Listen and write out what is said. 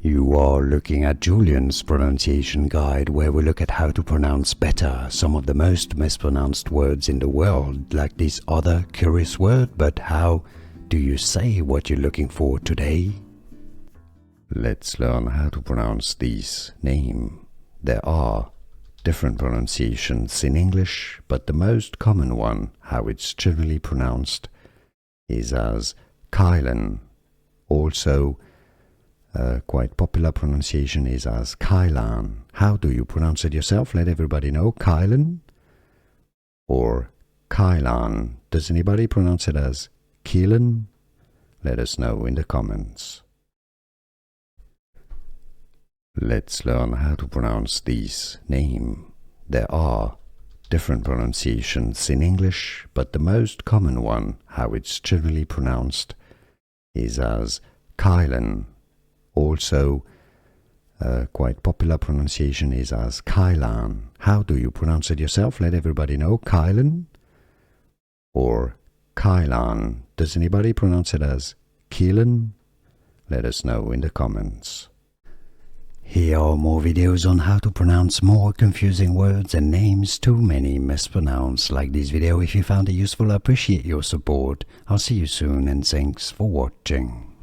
You are looking at Julian's pronunciation guide, where we look at how to pronounce better some of the most mispronounced words in the world, like this other curious word. But how do you say what you're looking for today? Let's learn how to pronounce this name. There are different pronunciations in English, but the most common one, how it's generally pronounced, is as Kylan. Also, quite popular pronunciation is as Kylan. How do you pronounce it yourself? Let everybody know. Kylan or Kylan? Does anybody pronounce it as Kylan? Let us know in the comments. Let's learn how to pronounce this name. There are different pronunciations in English, but the most common one, how it's generally pronounced, is as Kylan. Also, quite popular pronunciation is as Kylan. How do you pronounce it yourself? Let everybody know. Kylan or Kylan? Does anybody pronounce it as Kylan? Let us know in the comments. Here are more videos on how to pronounce more confusing words and names too many mispronounced. Like this video if you found it useful. I appreciate your support. I'll see you soon and thanks for watching.